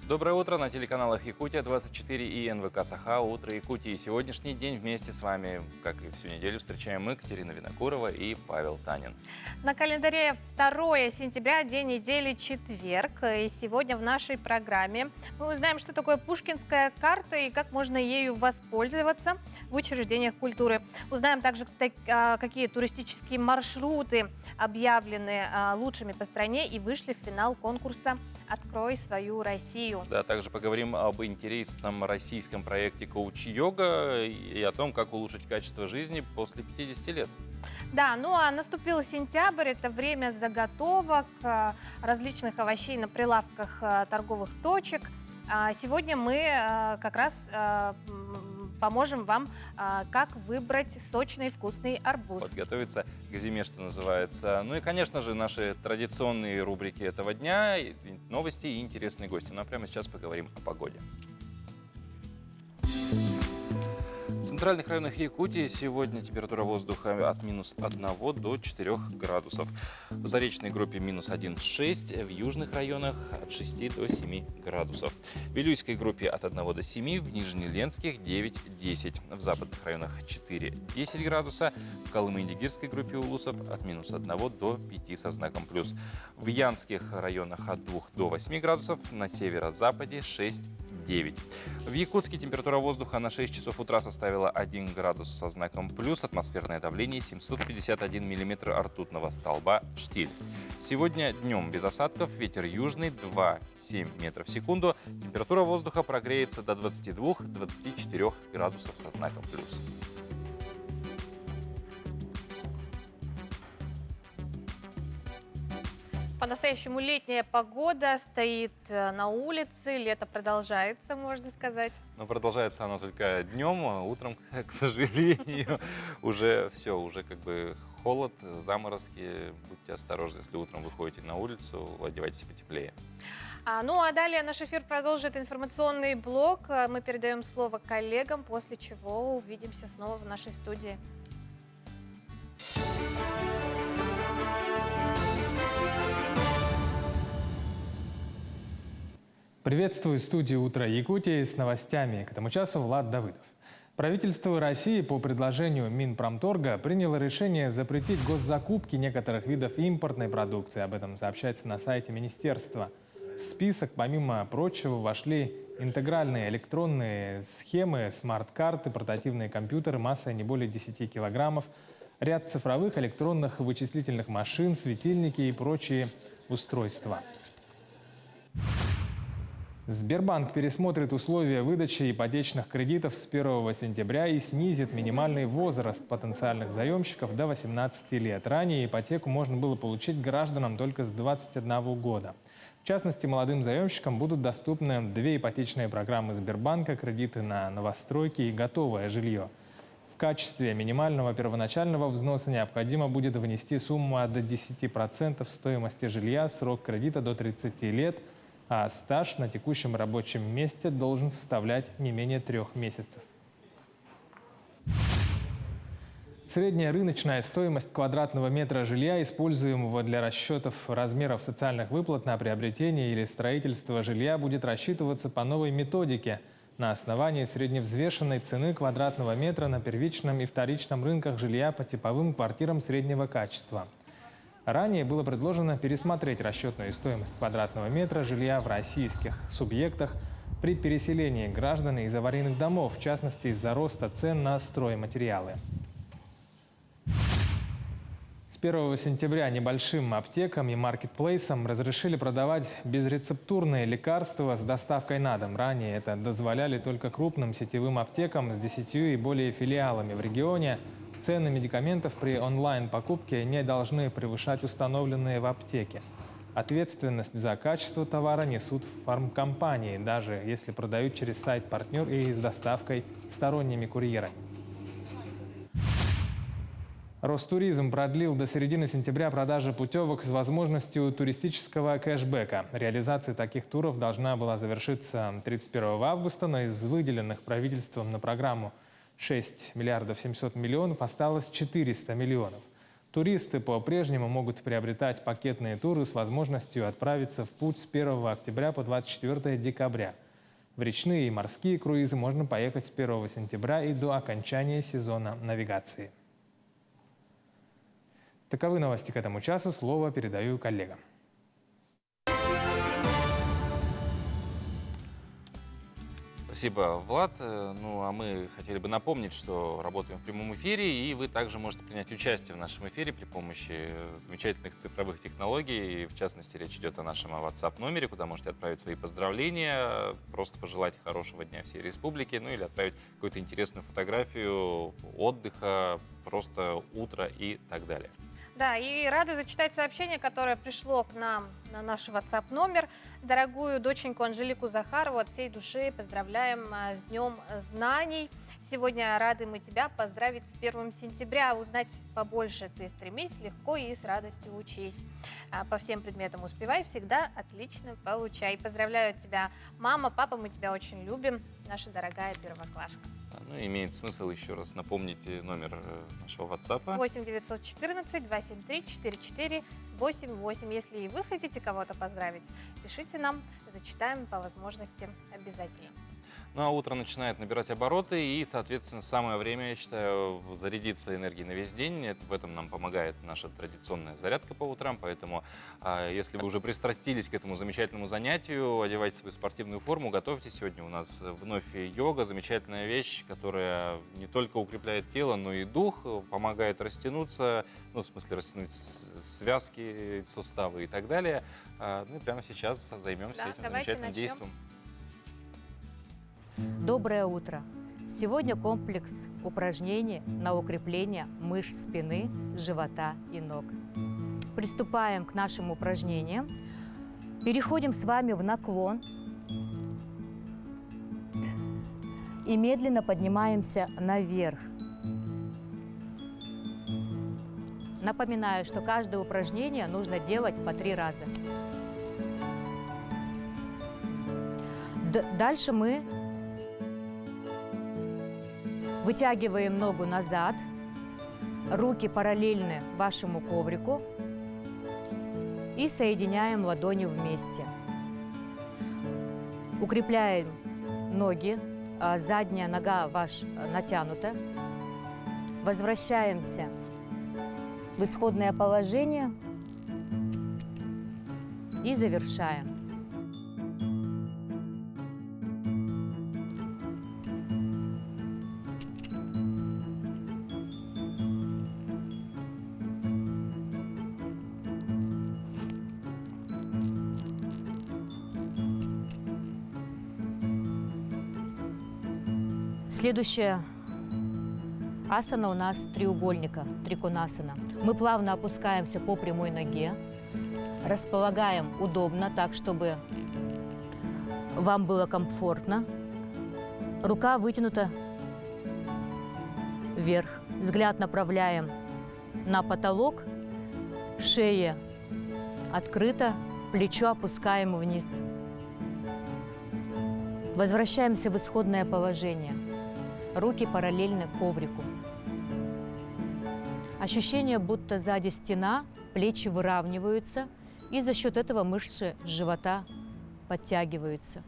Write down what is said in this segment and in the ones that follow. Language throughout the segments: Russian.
Доброе утро на телеканалах Якутия-24 и НВК Саха «Утро Якутии». Сегодняшний день вместе с вами, как и всю неделю, встречаем мы, Катерина Винокурова и Павел Танин. На календаре 2 сентября, день недели, четверг. И сегодня в нашей программе мы узнаем, что такое Пушкинская карта и как можно ею воспользоваться в учреждениях культуры. Узнаем также, какие туристические маршруты объявлены лучшими по стране и вышли в финал конкурса «Открой свою Россию». Да, также поговорим об интересном российском проекте «Коуч-йога» и о том, как улучшить качество жизни после 50 лет. Да, ну а наступил сентябрь, это время заготовок различных овощей на прилавках торговых точек. Сегодня мы как раз поможем вам, как выбрать сочный вкусный арбуз. Подготовиться к зиме, что называется. Ну и, конечно же, наши традиционные рубрики этого дня, новости и интересные гости. Ну а прямо сейчас поговорим о погоде. В центральных районах Якутии сегодня температура воздуха от -1 до 4 градусов. В заречной группе -1,6, в южных районах от 6 до 7 градусов. В Вилюйской группе от 1 до 7, в Нижнеленских 9-10. В западных районах 4-10 градуса. В Колымо-Индигирской группе улусов от -1 до 5 со знаком плюс. В Янских районах от 2 до 8 градусов, на северо-западе 6-9. В Якутске температура воздуха на 6 часов утра составила 1 градус со знаком плюс, атмосферное давление 751 миллиметр ртутного столба штиль. Сегодня днем без осадков, ветер южный 2,7 метров в секунду, температура воздуха прогреется до 22-24 градусов со знаком плюс. По-настоящему летняя погода стоит на улице, лето продолжается, можно сказать. Но продолжается оно только днем, а утром, к сожалению, уже все, уже как бы холод, заморозки. Будьте осторожны, если утром выходите на улицу, одевайтесь потеплее. Ну а далее наш эфир продолжит информационный блок. Мы передаем слово коллегам, после чего увидимся снова в нашей студии. Приветствую студию «Утро Якутии» с новостями. К этому часу Влад Давыдов. Правительство России по предложению Минпромторга приняло решение запретить госзакупки некоторых видов импортной продукции. Об этом сообщается на сайте министерства. В список, помимо прочего, вошли интегральные электронные схемы, смарт-карты, портативные компьютеры массой не более 10 килограммов, ряд цифровых электронных вычислительных машин, светильники и прочие устройства. Сбербанк пересмотрит условия выдачи ипотечных кредитов с 1 сентября и снизит минимальный возраст потенциальных заемщиков до 18 лет. Ранее ипотеку можно было получить гражданам только с 21 года. В частности, молодым заемщикам будут доступны 2 ипотечные программы Сбербанка, кредиты на новостройки и готовое жилье. В качестве минимального первоначального взноса необходимо будет внести сумму от 10% стоимости жилья, срок кредита до 30 лет, а стаж на текущем рабочем месте должен составлять не менее 3 месяцев. Средняя рыночная стоимость квадратного метра жилья, используемого для расчетов размеров социальных выплат на приобретение или строительство жилья, будет рассчитываться по новой методике на основании средневзвешенной цены квадратного метра на первичном и вторичном рынках жилья по типовым квартирам среднего качества. Ранее было предложено пересмотреть расчетную стоимость квадратного метра жилья в российских субъектах при переселении граждан из аварийных домов, в частности из-за роста цен на стройматериалы. С 1 сентября небольшим аптекам и маркетплейсам разрешили продавать безрецептурные лекарства с доставкой на дом. Ранее это дозволяли только крупным сетевым аптекам с 10 и более филиалами в регионе. Цены медикаментов при онлайн-покупке не должны превышать установленные в аптеке. Ответственность за качество товара несут фармкомпании, даже если продают через сайт-партнер и с доставкой сторонними курьерами. Ростуризм продлил до середины сентября продажи путевок с возможностью туристического кэшбэка. Реализация таких туров должна была завершиться 31 августа, но из выделенных правительством на программу 6 миллиардов 700 миллионов осталось 400 миллионов. Туристы по-прежнему могут приобретать пакетные туры с возможностью отправиться в путь с 1 октября по 24 декабря. В речные и морские круизы можно поехать с 1 сентября и до окончания сезона навигации. Таковы новости к этому часу. Слово передаю коллегам. Спасибо, Влад. Ну, а мы хотели бы напомнить, что работаем в прямом эфире, и вы также можете принять участие в нашем эфире при помощи замечательных цифровых технологий. В частности, речь идет о нашем WhatsApp-номере, куда можете отправить свои поздравления, просто пожелать хорошего дня всей республике, ну или отправить какую-то интересную фотографию отдыха, просто утро и так далее. Да, и рада зачитать сообщение, которое пришло к нам на наш WhatsApp-номер. Дорогую доченьку Анжелику Захарову от всей души поздравляем с Днем знаний. Сегодня рады мы тебя поздравить с 1 сентября. Узнать побольше ты стремись, легко и с радостью учись. По всем предметам успевай, всегда отлично получай. Поздравляю тебя, мама, папа, мы тебя очень любим, наша дорогая первоклашка. Ну, имеет смысл еще раз напомнить номер нашего WhatsApp. 8 914 273 4488. Если и вы хотите кого-то поздравить, пишите нам, зачитаем по возможности обязательно. Ну а утро начинает набирать обороты, и, соответственно, самое время, я считаю, зарядиться энергией на весь день. В этом нам помогает наша традиционная зарядка по утрам, поэтому если вы уже пристрастились к этому замечательному занятию, одевайте свою спортивную форму, готовьтесь. Сегодня у нас вновь йога, замечательная вещь, которая не только укрепляет тело, но и дух, помогает растянуться, ну, в смысле растянуть связки, суставы и так далее. Ну и прямо сейчас займемся этим замечательным действием. Доброе утро! Сегодня комплекс упражнений на укрепление мышц спины, живота и ног. Приступаем к нашим упражнениям. Переходим с вами в наклон. И медленно поднимаемся наверх. Напоминаю, что каждое упражнение нужно делать по 3 раза. Дальше мы вытягиваем ногу назад, руки параллельны вашему коврику и соединяем ладони вместе. Укрепляем ноги, задняя нога ваша натянута. Возвращаемся в исходное положение и завершаем. Следующая асана у нас треугольника, триконасана. Мы плавно опускаемся по прямой ноге, располагаем удобно, так, чтобы вам было комфортно. Рука вытянута вверх. Взгляд направляем на потолок, шея открыта, плечо опускаем вниз. Возвращаемся в исходное положение. Руки параллельны коврику. Ощущение, будто сзади стена, плечи выравниваются, и за счет этого мышцы живота подтягиваются.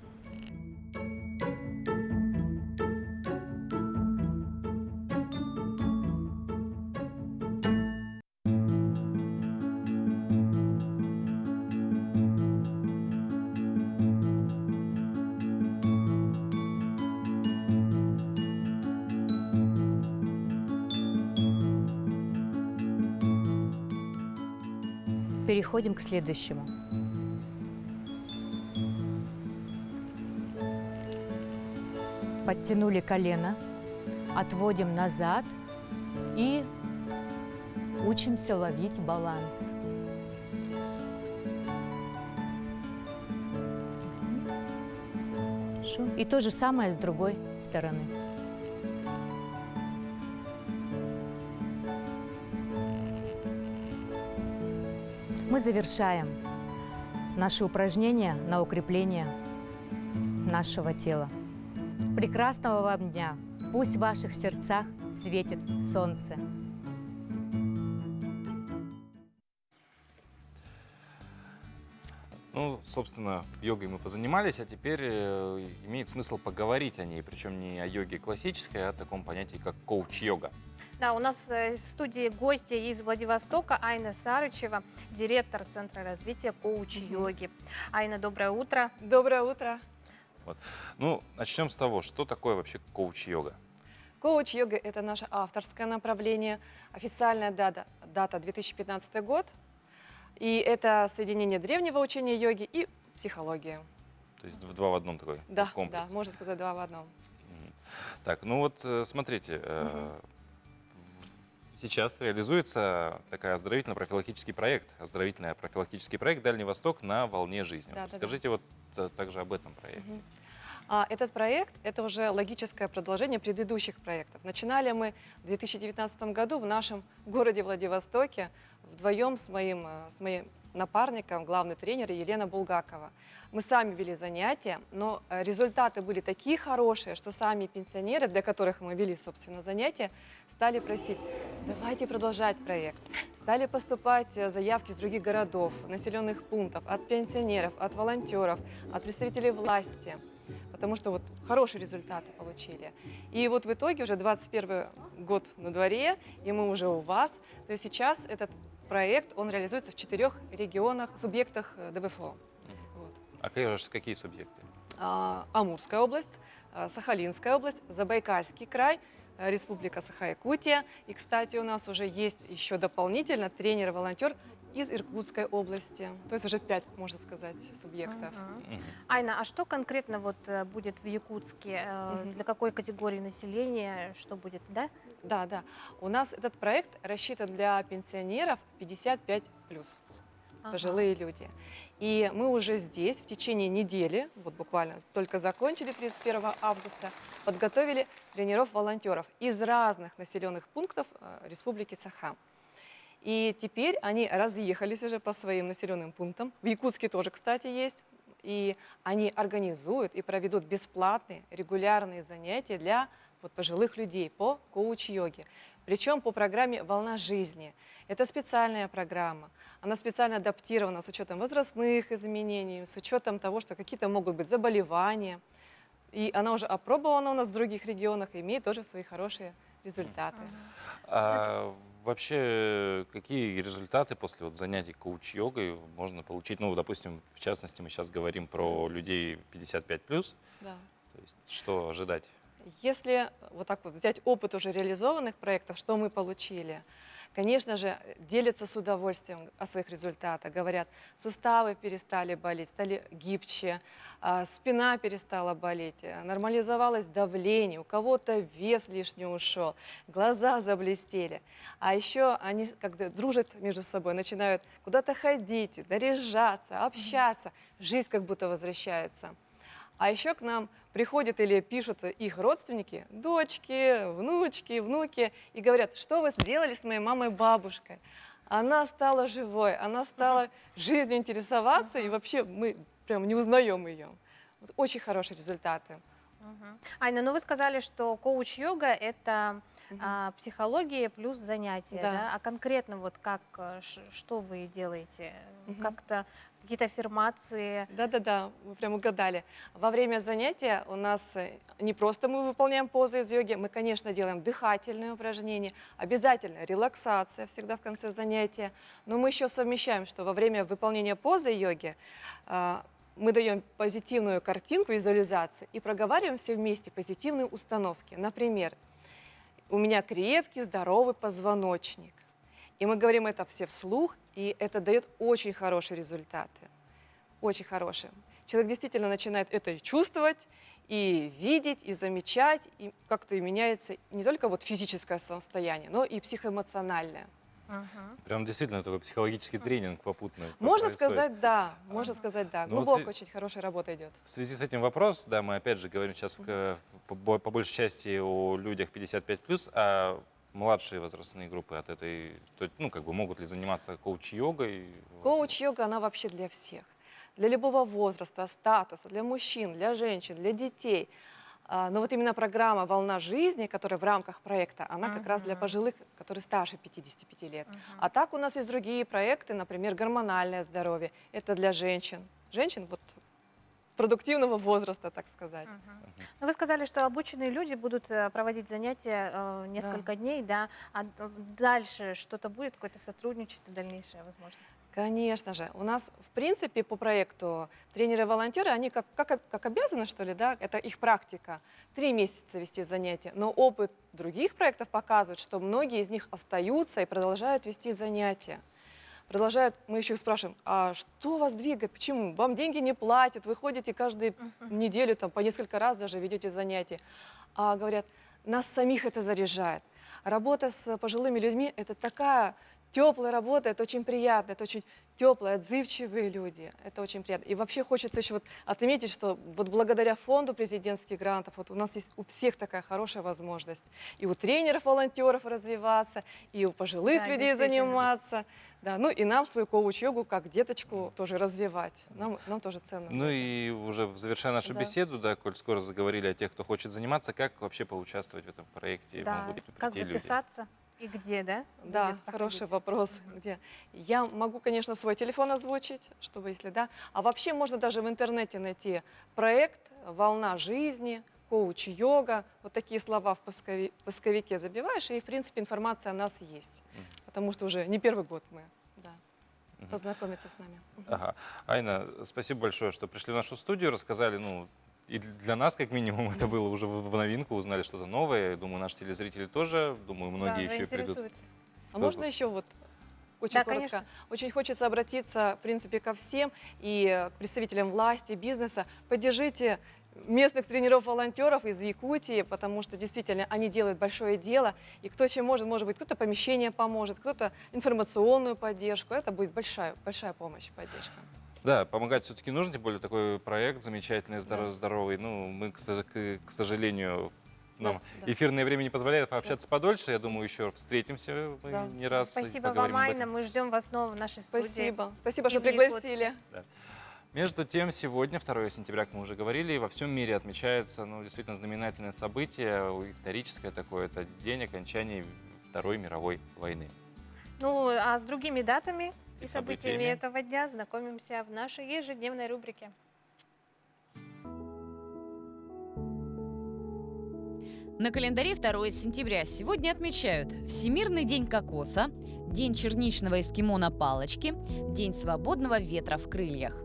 Переходим к следующему. Подтянули колено, отводим назад и учимся ловить баланс. Хорошо. И то же самое с другой стороны. Мы завершаем наши упражнения на укрепление нашего тела. Прекрасного вам дня! Пусть в ваших сердцах светит солнце. собственно, йогой мы позанимались, а теперь имеет смысл поговорить о ней, причем не о йоге классической, а о таком понятии, как коуч-йога. Да, у нас в студии гости из Владивостока Айна Сарычева, директор Центра развития коуч-йоги. Айна, доброе утро. Доброе утро. Ну, начнем с того, что такое вообще коуч-йога? Коуч-йога – это наше авторское направление. Официальная дата 2015 год. И это соединение древнего учения йоги и психологии. То есть два в одном такой Да, комплекс. да, можно сказать, два в одном. Мгм. Так, ну вот смотрите, сейчас реализуется такой оздоровительно-профилактический проект «Дальний Восток на волне жизни». Да, Вот да, да. расскажите вот также об этом проекте. Мгм. Этот проект – это уже логическое продолжение предыдущих проектов. Начинали мы в 2019 году в нашем городе Владивостоке вдвоем с моим напарником, главный тренер Елена Булгакова. Мы сами вели занятия, но результаты были такие хорошие, что сами пенсионеры, для которых мы вели, собственно, занятия, стали просить: давайте продолжать проект. Стали поступать заявки из других городов, населенных пунктов, от пенсионеров, от волонтеров, от представителей власти. Потому что вот хорошие результаты получили. И вот в итоге уже 21 год на дворе, и мы уже у вас. То есть сейчас этот проект, он реализуется в 4 регионах, субъектах ДВФО. Вот. А какие субъекты? Амурская область, Сахалинская область, Забайкальский край, Республика Саха-Якутия. И, кстати, у нас уже есть еще дополнительно тренер-волонтер из Иркутской области. То есть уже 5, можно сказать, субъектов. Мгм. Айна, а что конкретно вот будет в Якутске? Мгм. Для какой категории населения? Что будет, да? Да, да. У нас этот проект рассчитан для пенсионеров 55+, Ага. пожилые люди. И мы уже здесь в течение недели, вот буквально только закончили 31 августа, подготовили тренеров-волонтеров из разных населенных пунктов Республики Саха. И теперь они разъехались уже по своим населенным пунктам. В Якутске тоже, кстати, есть. И они организуют и проведут бесплатные регулярные занятия для пожилых людей по коуч-йоге. Причем по программе «Волна жизни». Это специальная программа. Она специально адаптирована с учетом возрастных изменений, с учетом того, что какие-то могут быть заболевания. И она уже опробована у нас в других регионах и имеет тоже свои хорошие результаты. А вообще, какие результаты после занятий коуч-йогой можно получить? Ну, допустим, в частности, мы сейчас говорим про людей 55+. Да. То есть, что ожидать? Если вот так вот взять опыт уже реализованных проектов, что мы получили, конечно же, делятся с удовольствием о своих результатах. Говорят, суставы перестали болеть, стали гибче, спина перестала болеть, нормализовалось давление, у кого-то вес лишний ушел, глаза заблестели. А еще они, когда дружат между собой, начинают куда-то ходить, наряжаться, общаться, жизнь как будто возвращается. А еще к нам приходят или пишут их родственники, дочки, внучки, внуки, и говорят: что вы сделали с моей мамой, бабушкой? Она стала живой, она стала жизнью интересоваться, и вообще мы прям не узнаем ее. Вот очень хорошие результаты. Мгм. Айна, ну вы сказали, что коуч-йога – это психология плюс занятия, Да. да? А конкретно вот как, что вы делаете? Мгм. Как-то какие-то аффирмации? Да-да-да, вы прям угадали. Во время занятия у нас не просто мы выполняем позы из йоги, мы, конечно, делаем дыхательные упражнения, обязательно релаксация всегда в конце занятия, но мы еще совмещаем, что во время выполнения позы йоги мы даем позитивную картинку, визуализацию и проговариваем все вместе позитивные установки. Например, у меня крепкий, здоровый позвоночник. И мы говорим это все вслух, и это дает очень хорошие результаты. Очень хорошие. Человек действительно начинает это чувствовать, и видеть, и замечать, и как-то и меняется не только вот физическое состояние, но и психоэмоциональное. Мгм. Прям действительно такой психологический тренинг попутный. Можно происходит. сказать, да, можно сказать, да. Ну, вот Глубокая, очень хорошая работа идет. В связи с этим вопрос, да, мы опять же говорим сейчас по большей части о людях 55+, а младшие возрастные группы от этой, ну, как бы могут ли заниматься коуч-йогой? Коуч-йога, она вообще для всех. Для любого возраста, статуса, для мужчин, для женщин, для детей. Но вот именно программа «Волна жизни», которая в рамках проекта, она как раз для Мгм. пожилых, которые старше 55 лет. Мгм. А так у нас есть другие проекты, например, гормональное здоровье. Это для женщин, женщин вот продуктивного возраста, так сказать. Ну, вы сказали, что обученные люди будут проводить занятия несколько дней, да, а дальше что-то будет, какое-то сотрудничество дальнейшее, возможно? Конечно же. У нас, в принципе, по проекту тренеры-волонтеры, они как обязаны, что ли, да, это их практика, 3 месяца вести занятия. Но опыт других проектов показывает, что многие из них остаются и продолжают вести занятия. Продолжают, мы еще их спрашиваем, а что вас двигает, почему? Вам деньги не платят, вы ходите каждую неделю, там, по несколько раз даже ведете занятия. А говорят, нас самих это заряжает. Работа с пожилыми людьми – это такая теплая работа, это очень приятно, это очень теплые, отзывчивые люди, это очень приятно. И вообще хочется еще вот отметить, что вот благодаря фонду президентских грантов вот у нас есть у всех такая хорошая возможность и у тренеров, волонтеров развиваться, и у пожилых людей заниматься, да, ну и нам свою коуч-йогу как деточку тоже развивать, нам тоже ценно. Ну и уже завершая нашу беседу, да, коль скоро заговорили о тех, кто хочет заниматься, как вообще поучаствовать в этом проекте? Да, как записаться? И где, да? Да, хороший вопрос. Где? Я могу, конечно, свой телефон озвучить, чтобы, если да. А вообще можно даже в интернете найти проект «Волна жизни», «Коуч-йога». Вот такие слова в поисковике забиваешь, и, в принципе, информация о нас есть. Потому что уже не первый год мы, да, познакомиться с нами. Ага. Айна, спасибо большое, что пришли в нашу студию, рассказали, ну, и для нас, как минимум, это было уже в новинку, узнали что-то новое. Я думаю, наши телезрители тоже, думаю, многие еще и придут. А можно еще вот очень коротко? Конечно. Очень хочется обратиться, в принципе, ко всем и к представителям власти, бизнеса. Поддержите местных тренеров-волонтеров из Якутии, потому что действительно они делают большое дело. И кто чем может быть, кто-то помещение поможет, кто-то информационную поддержку. Это будет большая помощь, поддержка. Да, помогать все-таки нужно, тем более такой проект замечательный, здоровый. Ну, мы, к сожалению, нам эфирное время не позволяет пообщаться подольше. Я думаю, еще встретимся не раз. Спасибо вам, Айна. Мы ждем вас снова в нашей студии. Спасибо, что пригласили. Да. Между тем, сегодня, 2 сентября, как мы уже говорили, во всем мире отмечается, ну, действительно знаменательное событие, историческое такое, это день окончания Второй мировой войны. Ну, а с другими датами и событиями этого дня знакомимся в нашей ежедневной рубрике. На календаре 2 сентября сегодня отмечают Всемирный день кокоса, День черничного эскимо на палочке, День свободного ветра в крыльях.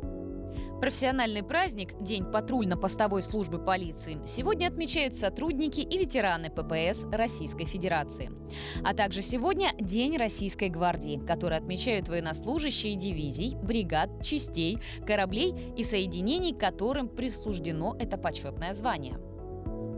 Профессиональный праздник, День патрульно-постовой службы полиции, сегодня отмечают сотрудники и ветераны ППС Российской Федерации. А также сегодня День Российской гвардии, который отмечают военнослужащие дивизий, бригад, частей, кораблей и соединений, которым присуждено это почетное звание.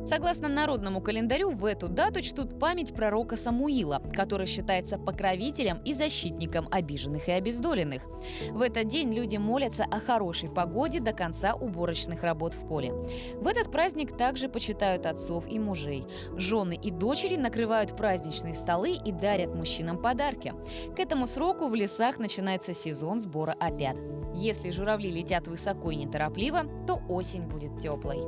Согласно народному календарю, в эту дату чтут память пророка Самуила, который считается покровителем и защитником обиженных и обездоленных. В этот день люди молятся о хорошей погоде до конца уборочных работ в поле. В этот праздник также почитают отцов и мужей. Жены и дочери накрывают праздничные столы и дарят мужчинам подарки. К этому сроку в лесах начинается сезон сбора опят. Если журавли летят высоко и неторопливо, то осень будет теплой.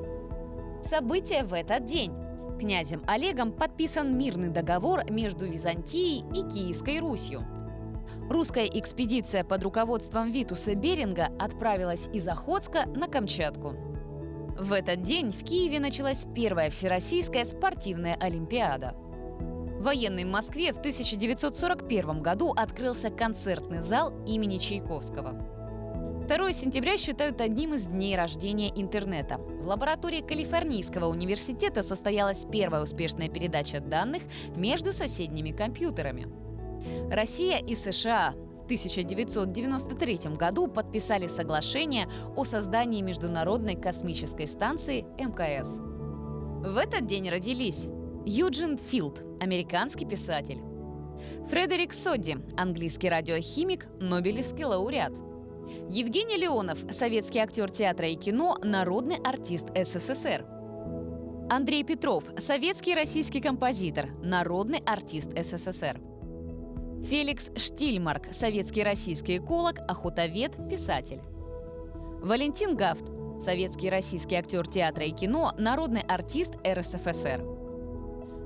События в этот день. Князем Олегом подписан мирный договор между Византией и Киевской Русью. Русская экспедиция под руководством Витуса Беринга отправилась из Охотска на Камчатку. В этот день в Киеве началась первая всероссийская спортивная олимпиада. В военной Москве в 1941 году открылся концертный зал имени Чайковского. 2 сентября считают одним из дней рождения интернета. В лаборатории Калифорнийского университета состоялась первая успешная передача данных между соседними компьютерами. Россия и США в 1993 году подписали соглашение о создании Международной космической станции МКС. В этот день родились Юджин Филд, американский писатель; Фредерик Содди, английский радиохимик, нобелевский лауреат; Евгений Леонов, советский актер театра и кино, народный артист СССР; Андрей Петров, советский и российский композитор, народный артист СССР; Феликс Штильмарк, советский и российский эколог, охотовед, писатель; Валентин Гафт, советский и российский актер театра и кино, народный артист РСФСР;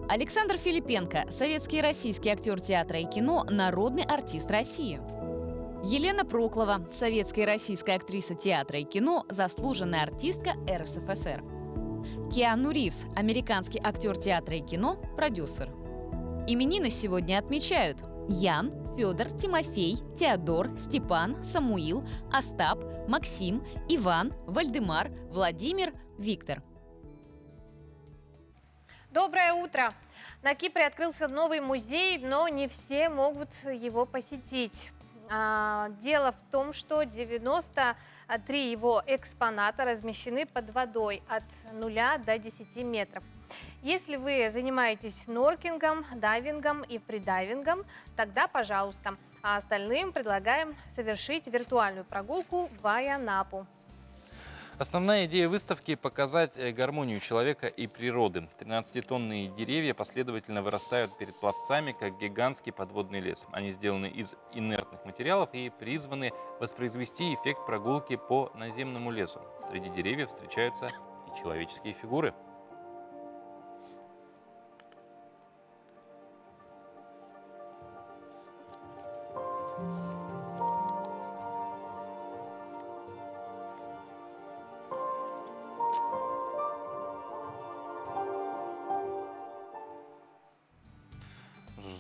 Александр Филипенко, советский и российский актер театра и кино, народный артист России; Елена Проклова, советская и российская актриса театра и кино, заслуженная артистка РСФСР. Киану Ривз, американский актер театра и кино, продюсер. Именины сегодня отмечают Ян, Федор, Тимофей, Теодор, Степан, Самуил, Остап, Максим, Иван, Вальдемар, Владимир, Виктор. Доброе утро! На Кипре открылся новый музей, но не все могут его посетить. Дело в том, что 93 его экспоната размещены под водой от 0 до 10 метров. Если вы занимаетесь сноркингом, дайвингом и фридайвингом, тогда пожалуйста. А остальным предлагаем совершить виртуальную прогулку в Айанапу. Основная идея выставки – показать гармонию человека и природы. 13-тонные деревья последовательно вырастают перед пловцами, как гигантский подводный лес. Они сделаны из инертных материалов и призваны воспроизвести эффект прогулки по наземному лесу. Среди деревьев встречаются и человеческие фигуры.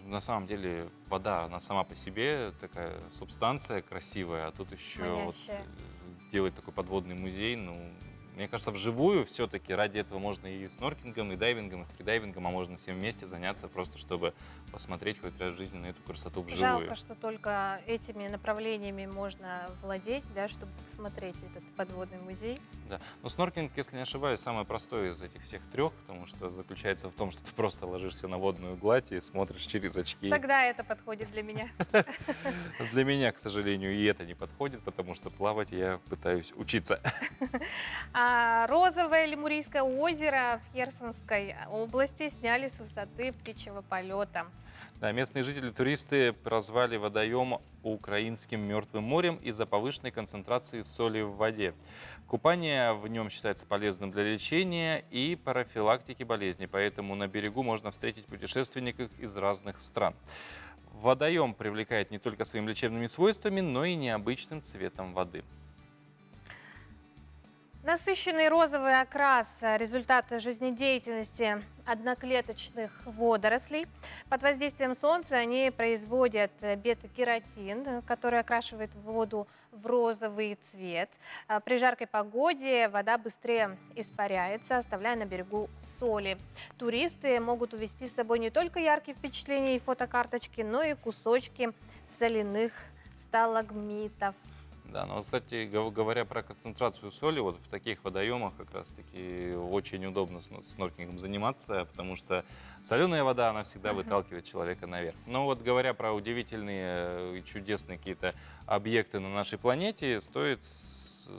На самом деле вода, она сама по себе такая субстанция красивая, а тут еще вот Манящая. сделать такой подводный музей, ну, мне кажется, вживую все-таки ради этого можно и сноркингом, и дайвингом, и фридайвингом, а можно всем вместе заняться, просто чтобы посмотреть хоть раз в жизни на эту красоту вживую. Жалко, что только этими направлениями можно владеть, да, чтобы посмотреть этот подводный музей. Да. Но сноркинг, если не ошибаюсь, самый простой из этих всех трех, потому что заключается в том, что ты просто ложишься на водную гладь и смотришь через очки. Тогда это подходит для меня. Для меня, к сожалению, и это не подходит, потому что плавать я пытаюсь учиться. Розовое Лемурийское озеро в Херсонской области сняли с высоты птичьего полета. Да, местные жители-туристы прозвали водоем украинским мертвым морем из-за повышенной концентрации соли в воде. Купание в нем считается полезным для лечения и профилактики болезней, поэтому на берегу можно встретить путешественников из разных стран. Водоем привлекает не только своими лечебными свойствами, но и необычным цветом воды. Насыщенный розовый окрас – результат жизнедеятельности одноклеточных водорослей. Под воздействием солнца они производят бета-кератин, который окрашивает воду в розовый цвет. При жаркой погоде вода быстрее испаряется, оставляя на берегу соли. Туристы могут увезти с собой не только яркие впечатления и фотокарточки, но и кусочки соляных сталагмитов. Да, но, кстати, говоря про концентрацию соли, вот в таких водоемах как раз-таки очень удобно сноркингом заниматься, потому что соленая вода, она всегда выталкивает человека наверх. Но вот говоря про удивительные и чудесные какие-то объекты на нашей планете, стоит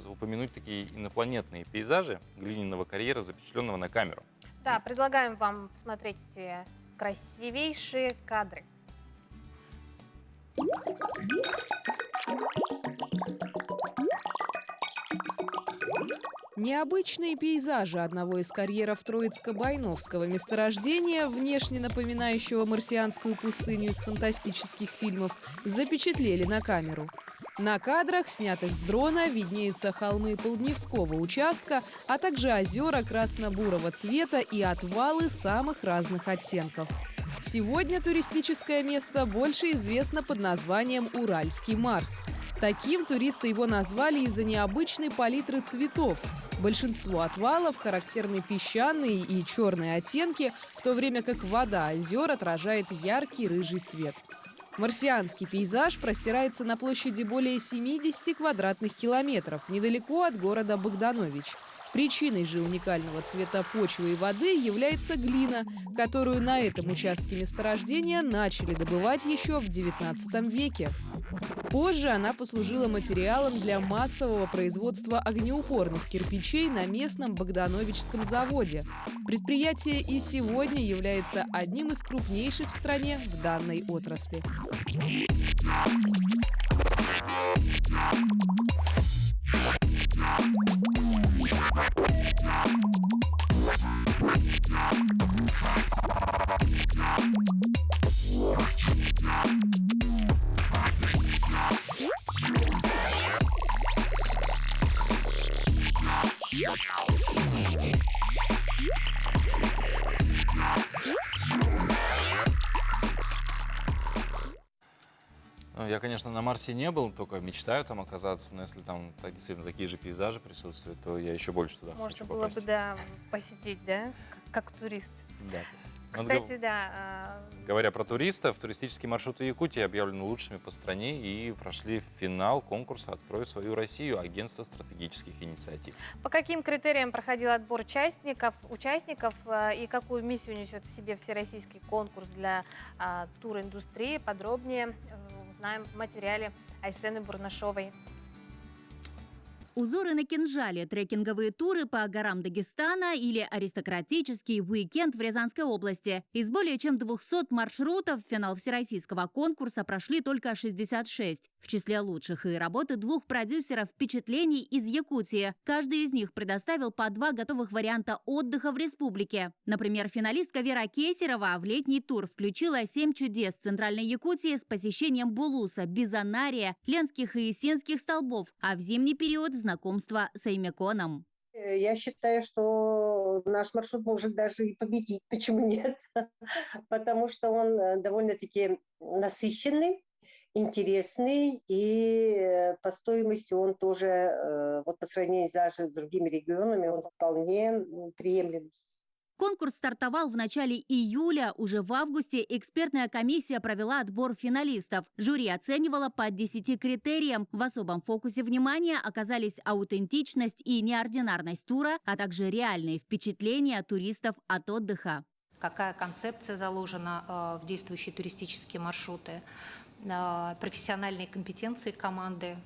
упомянуть такие инопланетные пейзажи глиняного карьера, запечатленного на камеру. Да, предлагаем вам посмотреть эти красивейшие кадры. Необычные пейзажи одного из карьеров Троицко-Байновского месторождения, внешне напоминающего марсианскую пустыню из фантастических фильмов, запечатлели на камеру. На кадрах, снятых с дрона, виднеются холмы Полдневского участка, а также озера красно-бурого цвета и отвалы самых разных оттенков. Сегодня туристическое место больше известно под названием «Уральский Марс». Таким туристы его назвали из-за необычной палитры цветов. Большинство отвалов характерны песчаные и черные оттенки, в то время как вода озер отражает яркий рыжий свет. Марсианский пейзаж простирается на площади более 70 квадратных километров, недалеко от города Богданович. Причиной же уникального цвета почвы и воды является глина, которую на этом участке месторождения начали добывать еще в XIX веке. Позже она послужила материалом для массового производства огнеупорных кирпичей на местном Богдановичском заводе. Предприятие и сегодня является одним из крупнейших в стране в данной отрасли. Ну, я, конечно, на Марсе не был, только мечтаю там оказаться, но если там действительно такие же пейзажи присутствуют, то я еще больше туда Можно хочу было бы, попасть. да, посетить, да, как турист. Да. Вот Кстати, да, говоря про туристов, туристические маршруты Якутии объявлены лучшими по стране и прошли в финал конкурса «Открой свою Россию» Агентства стратегических инициатив. по каким критериям проходил отбор участников и какую миссию несет в себе всероссийский конкурс для туриндустрии, подробнее узнаем в материале Айсены Бурнашовой. Узоры на кинжале, трекинговые туры по горам Дагестана или аристократический уикенд в Рязанской области. Из более чем 200 маршрутов в финал всероссийского конкурса прошли только 66. В числе лучших и работы 2 продюсеров впечатлений из Якутии. Каждый из них предоставил по 2 готовых варианта отдыха в республике. Например, финалистка Вера Кесерова в летний тур включила 7 чудес Центральной Якутии с посещением Булуса, Бизанария, Ленских и Есенских столбов, а в зимний период знакомство с Аймеконом. Я считаю, что наш маршрут может даже и победить. Почему нет? Потому что он довольно-таки насыщенный, интересный, и по стоимости он тоже, вот по сравнению даже с другими регионами, он вполне приемлемый. Конкурс стартовал в начале июля. Уже в августе экспертная комиссия провела отбор финалистов. Жюри оценивало по 10 критериям. В особом фокусе внимания оказались аутентичность и неординарность тура, а также реальные впечатления туристов от отдыха. Какая концепция заложена в действующие туристические маршруты, профессиональные компетенции команды,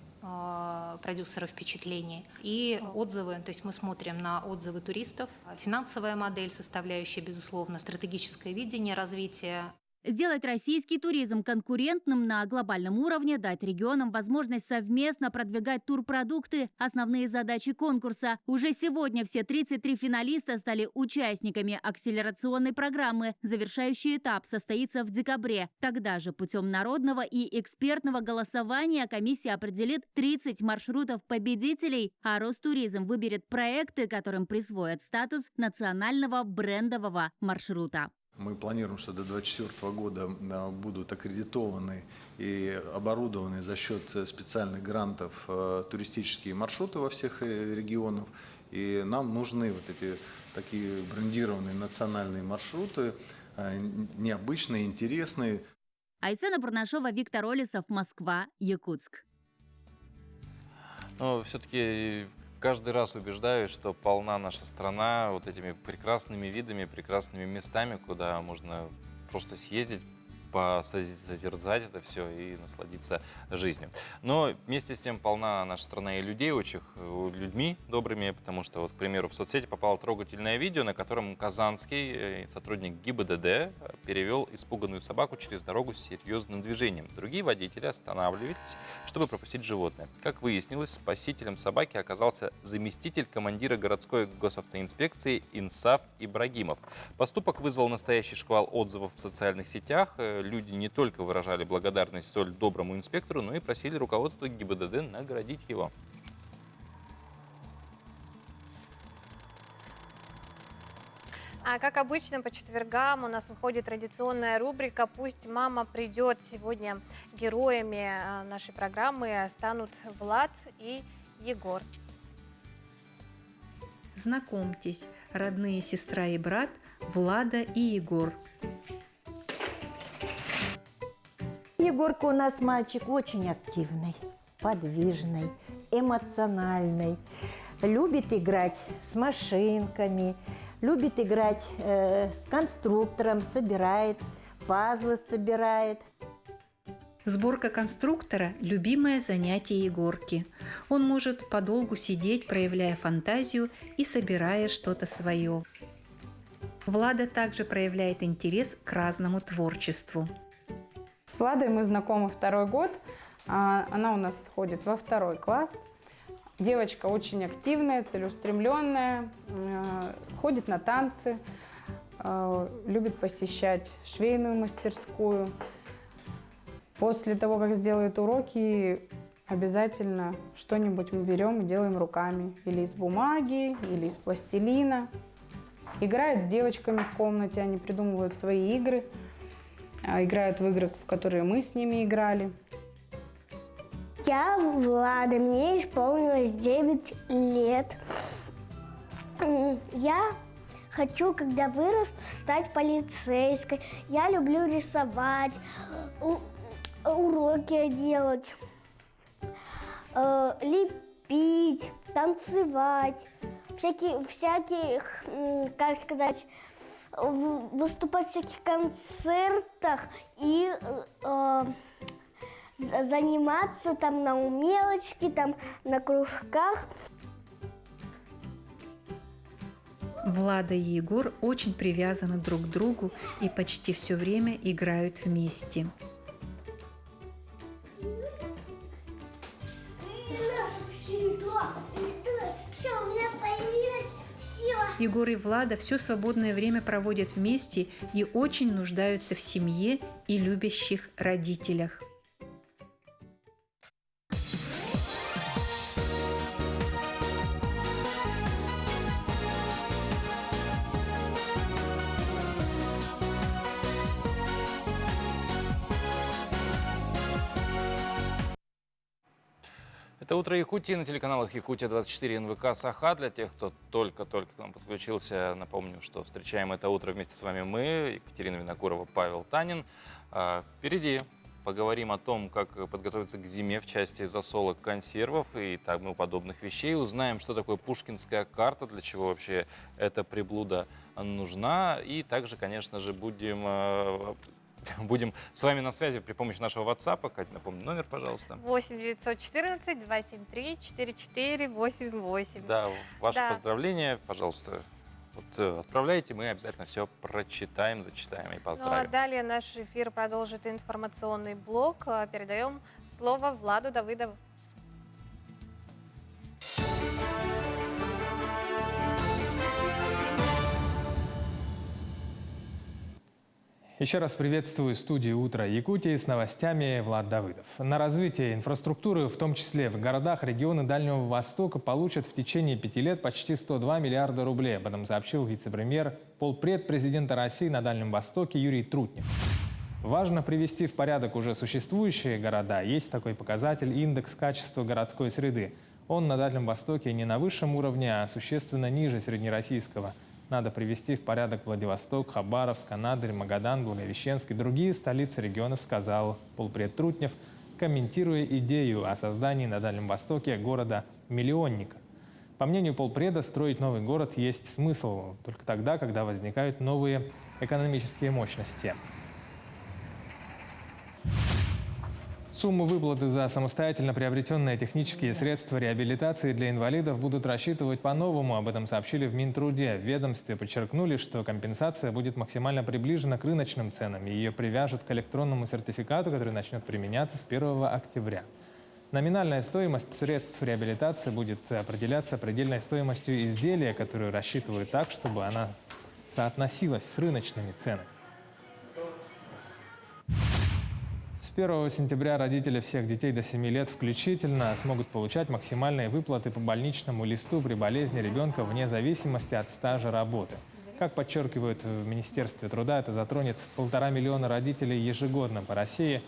продюсеров впечатлений и отзывы. То есть мы смотрим на отзывы туристов, финансовая модель, составляющая, безусловно, стратегическое видение развития. Сделать российский туризм конкурентным на глобальном уровне, дать регионам возможность совместно продвигать турпродукты – основные задачи конкурса. Уже сегодня все 33 финалиста стали участниками акселерационной программы. Завершающий этап состоится в декабре. Тогда же путем народного и экспертного голосования комиссия определит 30 маршрутов победителей, а Ростуризм выберет проекты, которым присвоят статус национального брендового маршрута. Мы планируем, что до 2024 года будут аккредитованы и оборудованы за счет специальных грантов туристические маршруты во всех регионах. И нам нужны вот эти такие брендированные национальные маршруты, необычные, интересные. Айсена Бурнашова, Виктор Олесов, Москва, Якутск. Но все-таки каждый раз убеждаюсь, что полна наша страна вот этими прекрасными видами, прекрасными местами, куда можно просто съездить, созерцать это все и насладиться жизнью. Но вместе с тем полна наша страна и людей, людьми добрыми, потому что, вот, к примеру, в соцсети попало трогательное видео, на котором казанский сотрудник ГИБДД перевел испуганную собаку через дорогу с серьезным движением. Другие водители останавливались, чтобы пропустить животное. Как выяснилось, спасителем собаки оказался заместитель командира городской госавтоинспекции Инсаф Ибрагимов. Поступок вызвал настоящий шквал отзывов в социальных сетях. Люди не только выражали благодарность столь доброму инспектору, но и просили руководство ГИБДД наградить его. А как обычно, по четвергам у нас выходит традиционная рубрика «Пусть мама придет». Сегодня героями нашей программы станут Влад и Егор. Знакомьтесь, родные сестра и брат Влада и Егор. Егорка у нас мальчик очень активный, подвижный, эмоциональный. Любит играть с машинками, любит играть с конструктором, собирает, пазлы собирает. Сборка конструктора – любимое занятие Егорки. Он может подолгу сидеть, проявляя фантазию и собирая что-то свое. Влада также проявляет интерес к разному творчеству. С Владой мы знакомы 2-й год. Она у нас ходит во 2-й класс. Девочка очень активная, целеустремленная, ходит на танцы, любит посещать швейную мастерскую. После того, как сделает уроки, обязательно что-нибудь мы берем и делаем руками. Или из бумаги, или из пластилина. Играет с девочками в комнате, они придумывают свои игры. Играют в игры, в которые мы с ними играли. Я Влада, мне исполнилось 9 лет. Я хочу, когда вырасту, стать полицейской. Я люблю рисовать, уроки делать, лепить, танцевать, всяких, как сказать, выступать в всяких концертах и заниматься там на умелочке, там на кружках. Влада и Егор очень привязаны друг к другу и почти все время играют вместе. Егор и Влада все свободное время проводят вместе и очень нуждаются в семье и любящих родителях. Это «Утро Якутии» на телеканалах Якутия-24, НВК Саха. Для тех, кто только-только к нам подключился, напомню, что встречаем это утро вместе с вами мы, Екатерина Винокурова, Павел Танин. Впереди поговорим о том, как подготовиться к зиме в части засолок консервов и тому подобных вещей. Узнаем, что такое пушкинская карта, для чего вообще эта приблуда нужна. И также, конечно же, будем с вами на связи при помощи нашего WhatsApp. Катя, напомню номер, пожалуйста. 8-914-273-4488. Да, ваши поздравления, пожалуйста, отправляйте, мы обязательно все прочитаем, зачитаем и поздравим. Ну, а далее наш эфир продолжит информационный блок. Передаем слово Владу Давыдову. Еще раз приветствую студию «Утро Якутии» с новостями Влад Давыдов. На развитие инфраструктуры, в том числе в городах, регионы Дальнего Востока получат в течение 5 лет почти 102 миллиарда рублей. Об этом сообщил вице-премьер, полпред президента России на Дальнем Востоке Юрий Трутнев. Важно привести в порядок уже существующие города. Есть такой показатель – индекс качества городской среды. Он на Дальнем Востоке не на высшем уровне, а существенно ниже среднероссийского. Надо привести в порядок Владивосток, Хабаровск, Анадырь, Магадан, Благовещенск и другие столицы регионов, сказал полпред Трутнев, комментируя идею о создании на Дальнем Востоке города-миллионника. По мнению полпреда, строить новый город есть смысл только тогда, когда возникают новые экономические мощности. Сумму выплаты за самостоятельно приобретенные технические средства реабилитации для инвалидов будут рассчитывать по-новому. Об этом сообщили в Минтруде. В ведомстве подчеркнули, что компенсация будет максимально приближена к рыночным ценам. Ее привяжут к электронному сертификату, который начнет применяться с 1 октября. Номинальная стоимость средств реабилитации будет определяться предельной стоимостью изделия, которую рассчитывают так, чтобы она соотносилась с рыночными ценами. С 1 сентября родители всех детей до 7 лет включительно смогут получать максимальные выплаты по больничному листу при болезни ребенка вне зависимости от стажа работы. Как подчеркивают в Министерстве труда, это затронет 1,5 миллиона родителей ежегодно по России.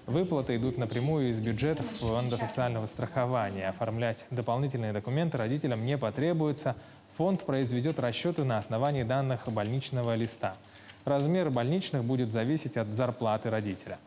Выплаты идут напрямую из бюджетов Фонда социального страхования. Оформлять дополнительные документы родителям не потребуется. Фонд произведет расчеты на основании данных больничного листа. Размер больничных будет зависеть от зарплаты родителя.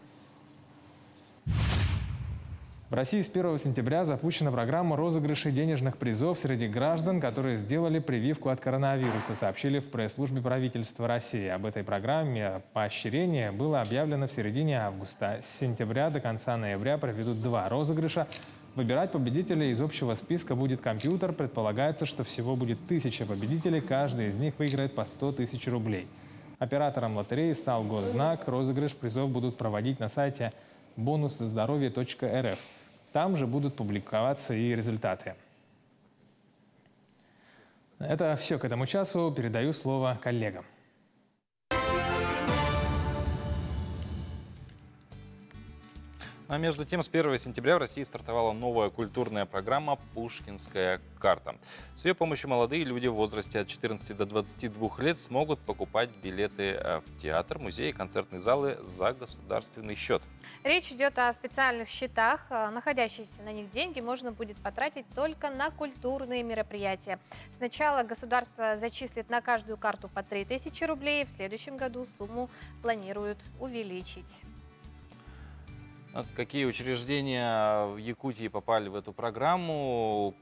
В России с 1 сентября запущена программа розыгрышей денежных призов среди граждан, которые сделали прививку от коронавируса, сообщили в пресс-службе правительства России. Об этой программе поощрения было объявлено в середине августа. С сентября до конца ноября проведут 2 розыгрыша. Выбирать победителей из общего списка будет компьютер. Предполагается, что всего будет 1000 победителей, каждый из них выиграет по 100 тысяч рублей. Оператором лотереи стал Госзнак. Розыгрыш призов будут проводить на сайте bonuszdоровье.рф. Там же будут публиковаться и результаты. Это все к этому часу. Передаю слово коллегам. А между тем, с 1 сентября в России стартовала новая культурная программа «Пушкинская карта». С ее помощью молодые люди в возрасте от 14 до 22 лет смогут покупать билеты в театр, музей и концертные залы за государственный счет. Речь идет о специальных счетах. Находящиеся на них деньги можно будет потратить только на культурные мероприятия. Сначала государство зачислит на каждую карту по 3000 рублей. В следующем году сумму планируют увеличить. Вот какие учреждения в Якутии попали в эту программу?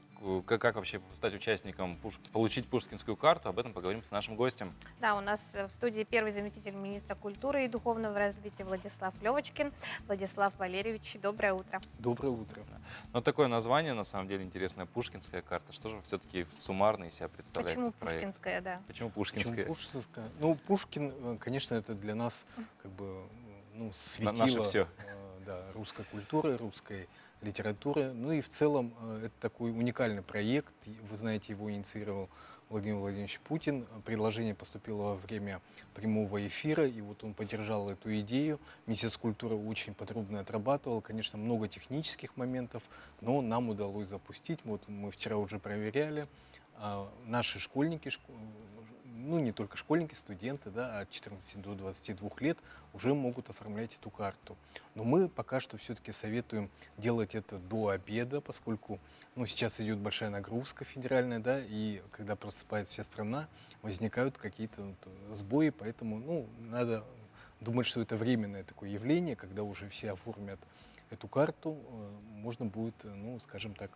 Как вообще стать участником, получить пушкинскую карту? Об этом поговорим с нашим гостем. Да, у нас в студии первый заместитель министра культуры и духовного развития Владислав Левочкин. Владислав Валерьевич, доброе утро. Доброе утро. Но такое название, на самом деле, интересное. Пушкинская карта. Что же все-таки суммарно из себя представляет Почему этот проект? Пушкинская, да? Почему Пушкинская? Почему Пушкинская? Ну, Пушкин, конечно, это для нас как бы светило наше все. Да, русской культуры, русской литературы. Ну и в целом это такой уникальный проект. Вы знаете, его инициировал Владимир Владимирович Путин. Предложение поступило во время прямого эфира, и вот он поддержал эту идею. Министерство культуры очень подробно отрабатывал. Конечно, много технических моментов, но нам удалось запустить. Вот мы вчера уже проверяли. Наши школьники, ну не только школьники, студенты, да, от 14 до 22 лет уже могут оформлять эту карту. Но мы пока что все-таки советуем делать это до обеда, поскольку сейчас идет большая нагрузка федеральная, да, и когда просыпается вся страна, возникают какие-то сбои, поэтому надо думать, что это временное такое явление, когда уже все оформят эту карту, можно будет, скажем так,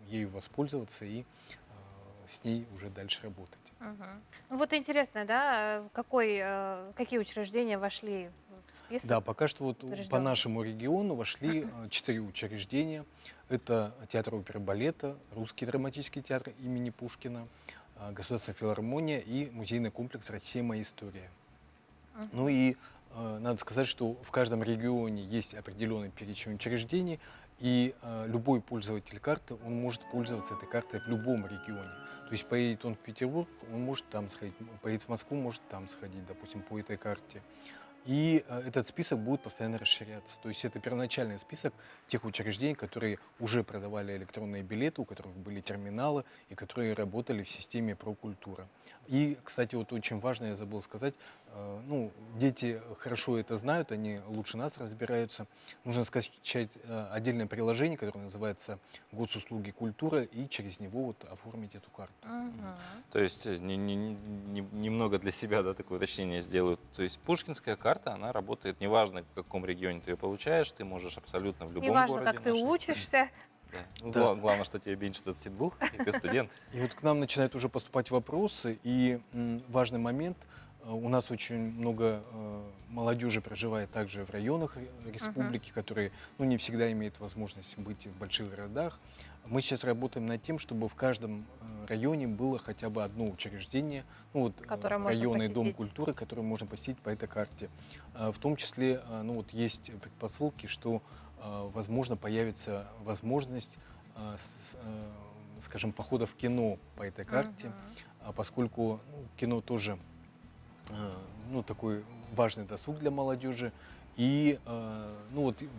ею воспользоваться и с ней уже дальше работать. Угу. Ну вот интересно, да, какие учреждения вошли в список? Да, пока что вот по нашему региону вошли 4 учреждения. Это театр оперы и балета, Русский драматический театр имени Пушкина, Государственная филармония и музейный комплекс «Россия. Моя история». Ну и надо сказать, что в каждом регионе есть определенный перечень учреждений, и любой пользователь карты, он может пользоваться этой картой в любом регионе. То есть поедет он в Петербург, он может там сходить, поедет в Москву, может там сходить, допустим, по этой карте. И этот список будет постоянно расширяться. То есть это первоначальный список тех учреждений, которые уже продавали электронные билеты, у которых были терминалы и которые работали в системе Прокультура. И, кстати, вот очень важно, я забыл сказать, дети хорошо это знают, они лучше нас разбираются. Нужно скачать отдельное приложение, которое называется «Госуслуги культура», и через него вот оформить эту карту. То есть немного для себя, да, такое уточнение сделаю. То есть пушкинская карта, она работает, неважно, в каком регионе ты ее получаешь, ты можешь абсолютно в любом городе. Неважно, как ты учишься. Да. Главное, что тебе меньше 22, и ты студент. И вот к нам начинают уже поступать вопросы, и важный момент, у нас очень много молодежи проживает также в районах республики, которые не всегда имеют возможность быть в больших городах. Мы сейчас работаем над тем, чтобы в каждом районе было хотя бы одно учреждение, районный дом культуры, который можно посетить по этой карте. В том числе есть предпосылки, что возможно появится возможность, скажем, похода в кино по этой карте, поскольку кино тоже такой важный досуг для молодежи. И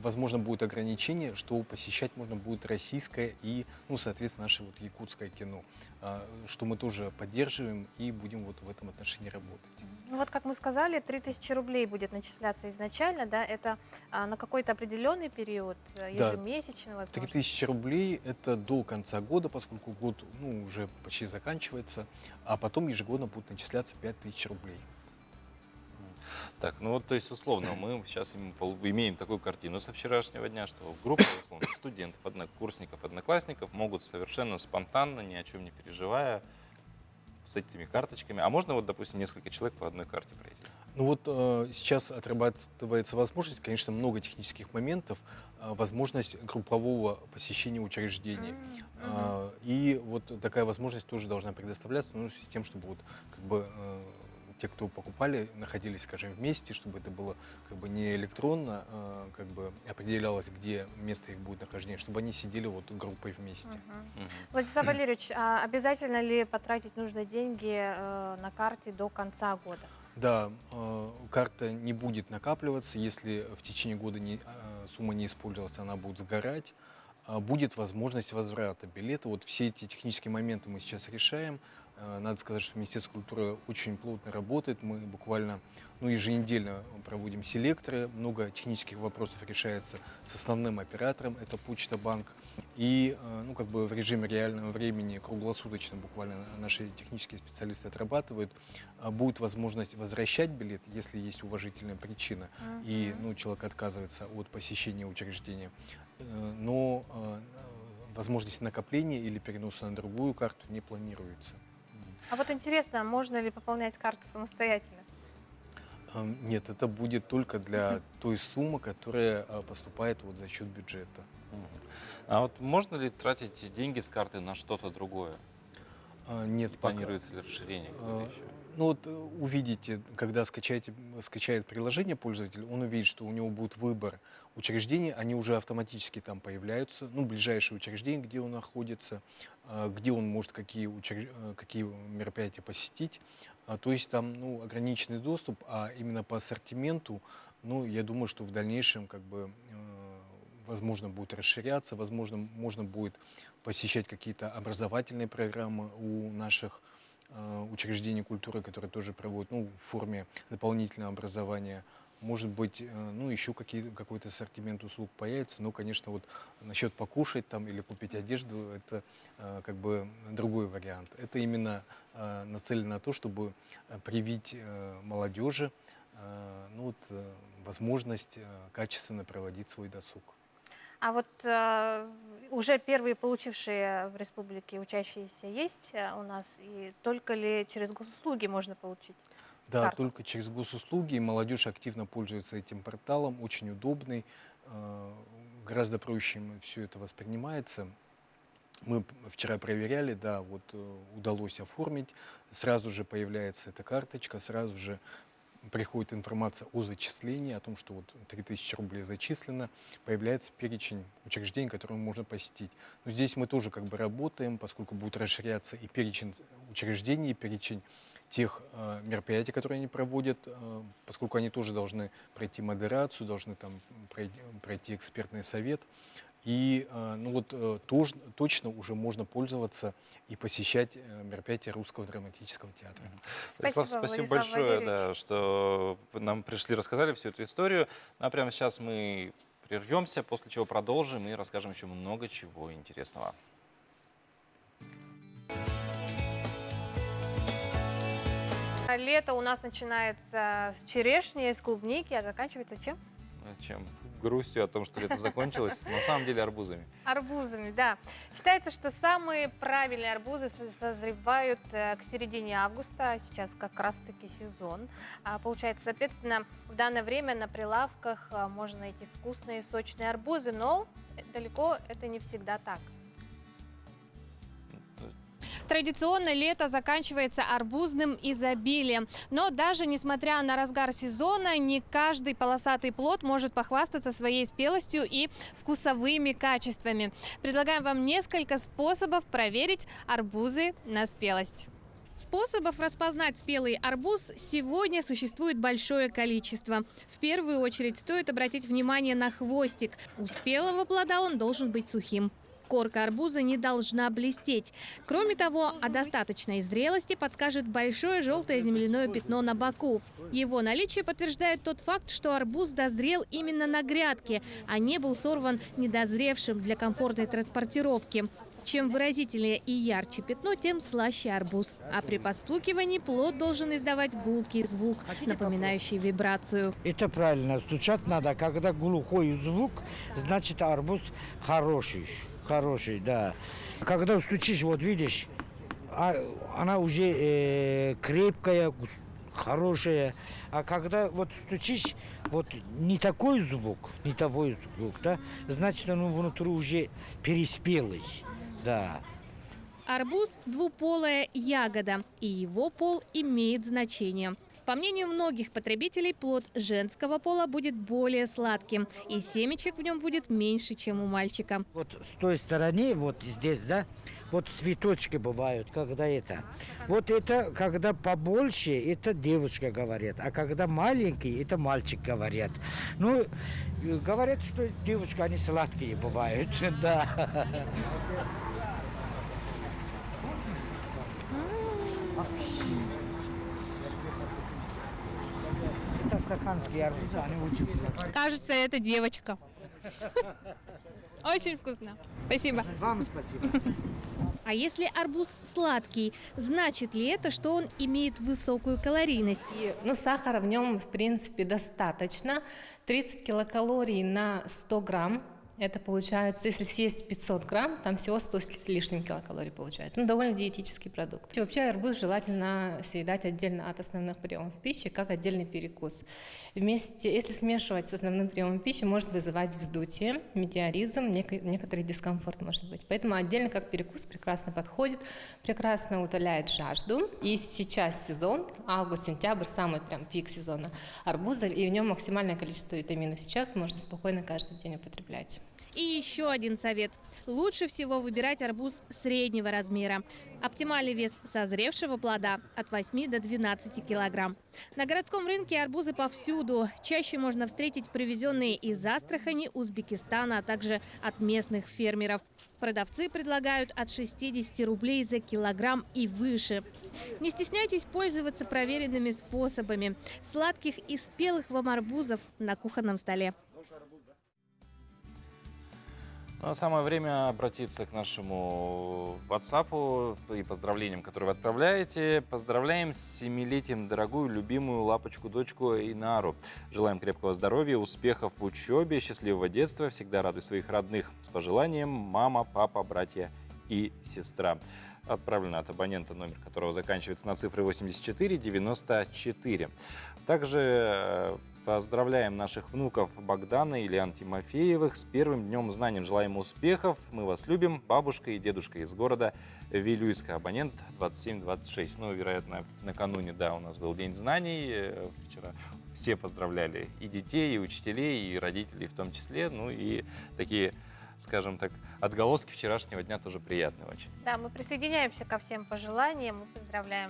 возможно, будет ограничение, что посещать можно будет российское и, соответственно, наше якутское кино, что мы тоже поддерживаем и будем в этом отношении работать. Ну вот, как мы сказали, 3000 рублей будет начисляться изначально, да, это на какой-то определенный период, ежемесячно, возможно? 3000 рублей это до конца года, поскольку год уже почти заканчивается, а потом ежегодно будут начисляться 5000 рублей. Так, то есть, условно, мы сейчас имеем такую картину со вчерашнего дня, что группа студентов, однокурсников, одноклассников могут совершенно спонтанно, ни о чем не переживая, с этими карточками. А можно, допустим, несколько человек по одной карте пройти? Сейчас отрабатывается возможность, конечно, много технических моментов, возможность группового посещения учреждений. И такая возможность тоже должна предоставляться, с тем, чтобы те, кто покупали, находились, скажем, вместе, чтобы это было не электронно, определялось, где место их будет нахождения, чтобы они сидели группой вместе. Владислав Валерьевич, а обязательно ли потратить нужные деньги на карте до конца года? Да, карта не будет накапливаться, если в течение года сумма не использовалась, она будет сгорать. Будет возможность возврата билета. Вот все эти технические моменты мы сейчас решаем. Надо сказать, что Министерство культуры очень плотно работает. Мы буквально еженедельно проводим селекторы. Много технических вопросов решается с основным оператором, это Почта Банк. И в режиме реального времени, круглосуточно буквально наши технические специалисты отрабатывают. Будет возможность возвращать билет, если есть уважительная причина, и человек отказывается от посещения учреждения. Но возможности накопления или переноса на другую карту не планируется. А вот интересно, можно ли пополнять карту самостоятельно? Нет, это будет только для той суммы, которая поступает за счет бюджета. А вот можно ли тратить деньги с карты на что-то другое? Нет, и планируется ли расширение какое-то еще? Увидите, когда скачает приложение пользователь, он увидит, что у него будет выбор учреждений, они уже автоматически там появляются, ближайшие учреждения, где он находится, где он может какие мероприятия посетить. То есть там ограниченный доступ, а именно по ассортименту, я думаю, что в дальнейшем возможно будет расширяться, возможно, можно будет посещать какие-то образовательные программы у наших учреждений культуры, которые тоже проводят в форме дополнительного образования. Может быть, еще какой-то ассортимент услуг появится, но, конечно, насчет покушать или купить одежду, это другой вариант. Это именно нацелено на то, чтобы привить молодежи возможность качественно проводить свой досуг. А вот уже первые получившие в республике учащиеся есть у нас? И только ли через госуслуги можно получить? Да, карту? только через госуслуги. Молодежь активно пользуется этим порталом, очень удобный, гораздо проще все это воспринимается. Мы вчера проверяли, да, удалось оформить, сразу же появляется эта карточка, сразу же приходит информация о зачислении, о том, что 3000 рублей зачислено, появляется перечень учреждений, которые можно посетить. Но здесь мы тоже работаем, поскольку будет расширяться и перечень учреждений, и перечень тех мероприятий, которые они проводят, поскольку они тоже должны пройти модерацию, должны пройти экспертный совет. И точно уже можно пользоваться и посещать мероприятия Русского драматического театра. Спасибо большое, что нам пришли, рассказали всю эту историю. А прямо сейчас мы прервемся, после чего продолжим и расскажем еще много чего интересного. Лето у нас начинается с черешни, с клубники, а заканчивается чем? Чем? Грустью о том, что лето закончилось, на самом деле арбузами. Арбузами, да. Считается, что самые правильные арбузы созревают к середине августа, сейчас как раз-таки сезон. Получается, соответственно, в данное время на прилавках можно найти вкусные сочные арбузы, но далеко это не всегда так. Традиционно лето заканчивается арбузным изобилием. Но даже несмотря на разгар сезона, не каждый полосатый плод может похвастаться своей спелостью и вкусовыми качествами. Предлагаем вам несколько способов проверить арбузы на спелость. Способов распознать спелый арбуз сегодня существует большое количество. В первую очередь стоит обратить внимание на хвостик. У спелого плода он должен быть сухим. Корка арбуза не должна блестеть. Кроме того, о достаточной зрелости подскажет большое желтое земляное пятно на боку. Его наличие подтверждает тот факт, что арбуз дозрел именно на грядке, а не был сорван недозревшим для комфортной транспортировки. Чем выразительнее и ярче пятно, тем слаще арбуз. А при постукивании плод должен издавать гулкий звук, напоминающий вибрацию. Это правильно. Стучать надо. Когда глухой звук, значит арбуз хороший. Хороший, да. Когда стучишь, видишь, она уже крепкая, хорошая. А когда стучишь, не такой звук, да, значит, оно внутри уже переспелый, да. Арбуз – двуполая ягода, и его пол имеет значение. По мнению многих потребителей, плод женского пола будет более сладким, и семечек в нем будет меньше, чем у мальчика. Вот с той стороны, вот здесь, да, вот цветочки бывают, когда это. Вот это, когда побольше, это девушка говорит, а когда маленький, это мальчик говорит. Ну, говорят, что девушки, они сладкие бывают, да. Это стаканские арбузы, они очень сладкие. Кажется, это девочка. Очень вкусно. Спасибо. Вам спасибо. А если арбуз сладкий, значит ли это, что он имеет высокую калорийность? Ну, сахара в нем, в принципе, достаточно. 30 килокалорий на 100 грамм. Это получается, если съесть 500 грамм, там всего 100 с лишним килокалорий получается. Ну, довольно диетический продукт. И вообще арбуз желательно съедать отдельно от основных приемов пищи, как отдельный перекус. Вместе, если смешивать с основным приемом пищи, может вызывать вздутие, метеоризм, некоторый дискомфорт может быть. Поэтому отдельно как перекус прекрасно подходит, прекрасно утоляет жажду. И сейчас сезон, август-сентябрь, самый прям пик сезона арбуза, и в нем максимальное количество витаминов сейчас можно спокойно каждый день употреблять. И еще один совет. Лучше всего выбирать арбуз среднего размера. Оптимальный вес созревшего плода от 8 до 12 килограмм. На городском рынке арбузы повсюду. Чаще можно встретить привезенные из Астрахани, Узбекистана, а также от местных фермеров. Продавцы предлагают от 60 рублей за килограмм и выше. Не стесняйтесь пользоваться проверенными способами. Сладких и спелых вам арбузов на кухонном столе. Ну, самое время обратиться к нашему WhatsApp и поздравлениям, которые вы отправляете. Поздравляем с 7-летием дорогую, любимую лапочку-дочку Инару. Желаем крепкого здоровья, успехов в учебе, счастливого детства. Всегда радуй своих родных. С пожеланием мама, папа, братья и сестра. Отправлено от абонента, номер которого заканчивается на цифры 8494. Также поздравляем наших внуков Богдана и Ильян Тимофеевых с первым днем знаний. Желаем успехов. Мы вас любим. Бабушка и дедушка из города Вилюйска. Абонент 2726. Ну, вероятно, накануне, да, у нас был День знаний. Вчера все поздравляли и детей, и учителей, и родителей в том числе. Ну и такие, скажем так, отголоски вчерашнего дня тоже приятные очень. Да, мы присоединяемся ко всем пожеланиям. Мы поздравляем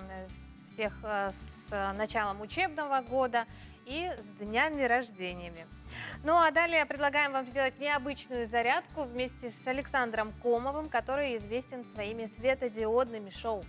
всех с началом учебного года и с днями рождениями. Ну а далее предлагаем вам сделать необычную зарядку вместе с Александром Комовым, который известен своими светодиодными шоу.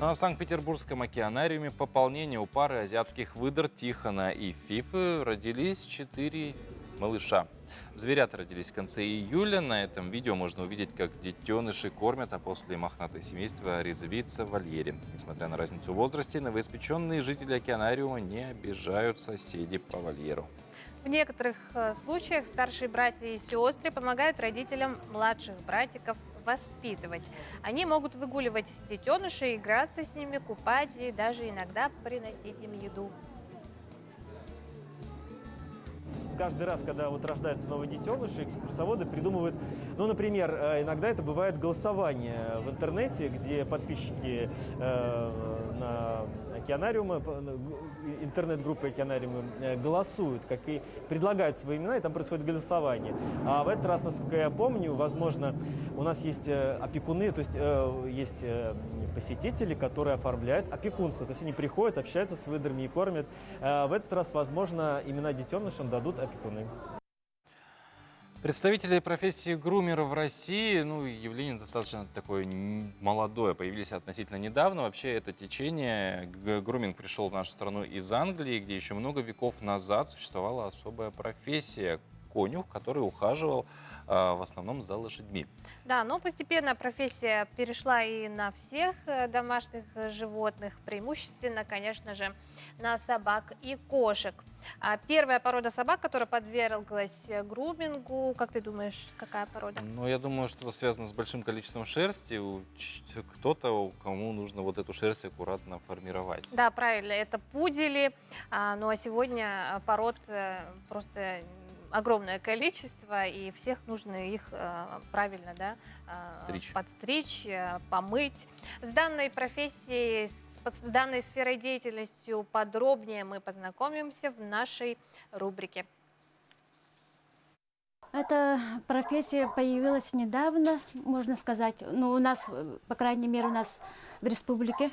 Ну, а в Санкт-Петербургском океанариуме пополнение у пары азиатских выдр Тихона и Фифы родились 4 малыша. Зверята родились в конце июля. На этом видео можно увидеть, как детеныши кормят, а после мохнатое семейство резвится в вольере. Несмотря на разницу в возрасте, новоиспеченные жители океанариума не обижают соседей по вольеру. В некоторых случаях старшие братья и сестры помогают родителям младших братиков воспитывать. Они могут выгуливать детенышей, играться с ними, купать и даже иногда приносить им еду. каждый раз, когда вот рождается новый детеныш, экскурсоводы придумывают, ну, например, иногда это бывает голосование в интернете, где подписчики на океанариумы, интернет-группы океанариумы голосуют, как и предлагают свои имена, и там происходит голосование. А в этот раз, насколько я помню, возможно, у нас есть опекуны, то есть есть посетители, которые оформляют опекунство. То есть они приходят, общаются с выдрами и кормят. В этот раз, возможно, имена детенышам дадут опекуны. Представители профессии грумера в России, ну, явление достаточно такое молодое, появились относительно недавно. Вообще это течение, груминг пришел в нашу страну из Англии, где еще много веков назад существовала особая профессия – конюх, который ухаживал в основном за лошадьми. Да, но постепенно профессия перешла и на всех домашних животных, преимущественно, конечно же, на собак и кошек. А первая порода собак, которая подверглась грумингу, как ты думаешь, какая порода? Ну, я думаю, что это связано с большим количеством шерсти. Кто-то, кому нужно вот эту шерсть аккуратно формировать. Да, правильно, это пудели. Ну а сегодня пород просто огромное количество, и всех нужно их правильно, да, подстричь, помыть. С данной профессией, с данной сферой деятельности подробнее мы познакомимся в нашей рубрике. Эта профессия появилась недавно, можно сказать. Ну, у нас, по крайней мере, у нас в республике.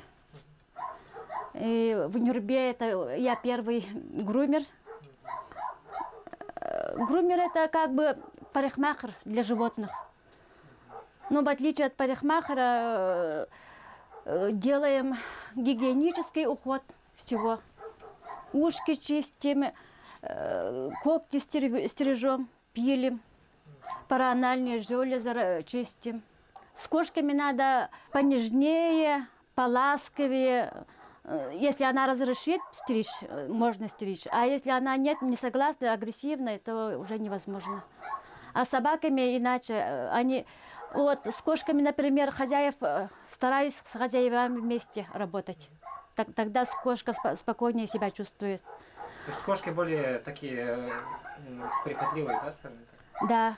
И в Нюрбе это я первый грумер. Грумер – это как бы парикмахер для животных. Но в отличие от парикмахера делаем гигиенический уход всего. Ушки чистим, когти стрижем, пилим, параанальные железы чистим. С кошками надо понежнее, поласковее. Если она разрешит стричь, можно стричь. А если она не согласна, агрессивная, то уже невозможно. А с собаками иначе. Они, вот с кошками, например, стараюсь с хозяевами вместе работать. Тогда кошка спокойнее себя чувствует. То есть кошки более такие прихотливые, да, скажем так? Да,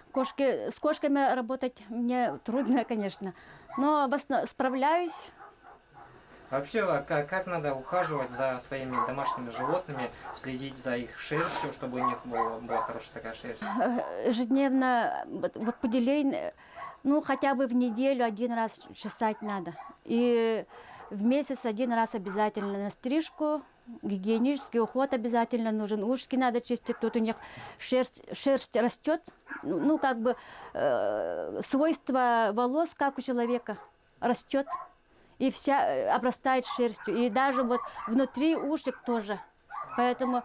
с кошками работать мне трудно, конечно. Но справляюсь. Вообще, как надо ухаживать за своими домашними животными, следить за их шерстью, чтобы у них была хорошая такая шерсть? Ежедневно выделение, ну хотя бы в неделю один раз чесать надо. И в месяц один раз обязательно на стрижку, гигиенический уход обязательно нужен. Ушки надо чистить, тут у них шерсть растет, ну как бы свойства волос, как у человека, растет. И вся обрастает шерстью. И даже вот внутри ушек тоже. Поэтому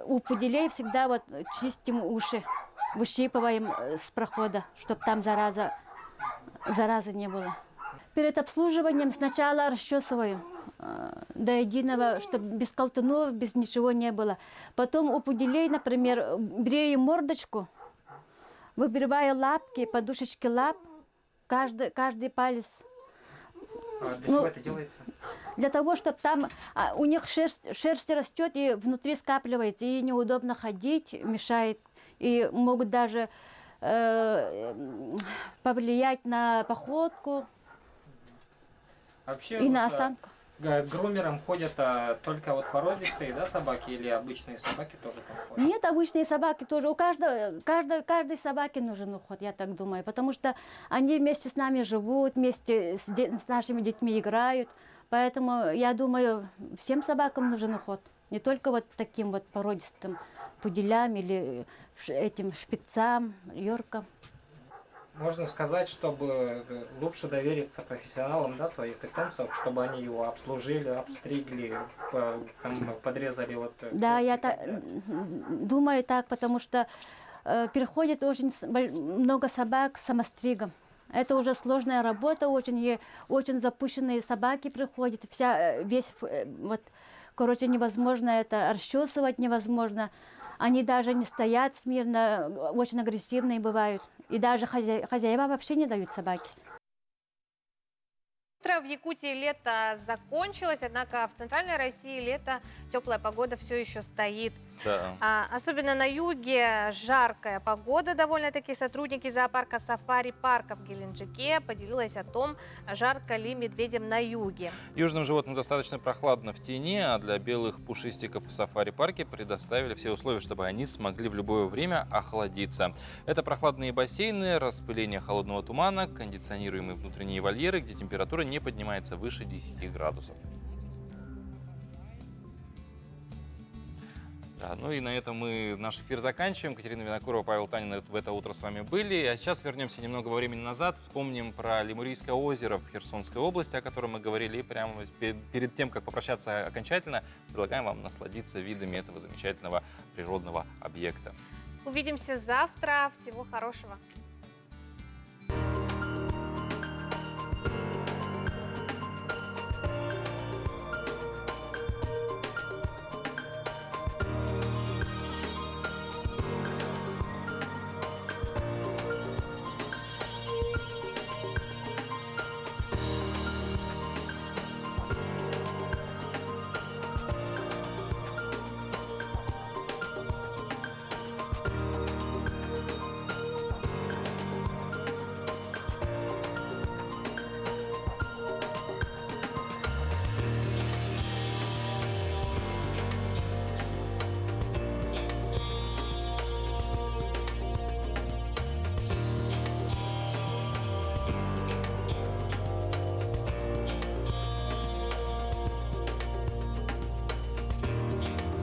у пуделей всегда вот чистим уши, выщипываем с прохода, чтобы там заразы не было. Перед обслуживанием сначала расчесываю до единого, чтобы без колтунов, без ничего не было. Потом у пуделей, например, брею мордочку, выбриваю лапки, подушечки лап, каждый палец. А для чего это делается? Для того, чтобы там у них шерсть растет и внутри скапливается, и неудобно ходить, мешает. И могут даже повлиять на походку Вообще, и на осанку. К грумерам ходят только вот породистые, да, собаки, или обычные собаки тоже там ходят? Нет, обычные собаки тоже. У каждой собаке нужен уход, я так думаю. Потому что они вместе с нами живут, вместе с нашими детьми играют. Поэтому, я думаю, всем собакам нужен уход. Не только вот таким вот породистым пуделям или этим шпицам, йоркам. Можно сказать, чтобы лучше довериться профессионалам, да, своих питомцев, чтобы они его обслужили, обстригли, подрезали. Вот, да, я думаю так, потому что переходит очень много собак с самостригом. Это уже сложная работа, очень запущенные собаки приходят, невозможно это расчесывать, невозможно. Они даже не стоят смирно, очень агрессивные бывают. И даже хозяева вообще не дают собаки. Утро в Якутии лето закончилось, однако в центральной России лето, теплая погода все еще стоит. Да. Особенно на юге жаркая погода довольно-таки. Сотрудники зоопарка «Сафари-парка» в Геленджике поделилась о том, жарко ли медведям на юге. Южным животным достаточно прохладно в тени, а для белых пушистиков в сафари-парке предоставили все условия, чтобы они смогли в любое время охладиться. Это прохладные бассейны, распыление холодного тумана, кондиционируемые внутренние вольеры, где температура не поднимается выше 10 градусов. Да, ну и на этом мы наш эфир заканчиваем. Катерина Винокурова, Павел Танин в это утро с вами были. А сейчас вернемся немного во времени назад. Вспомним про Лемурийское озеро в Херсонской области, о котором мы говорили. И прямо перед тем, как попрощаться окончательно, предлагаем вам насладиться видами этого замечательного природного объекта. Увидимся завтра. Всего хорошего.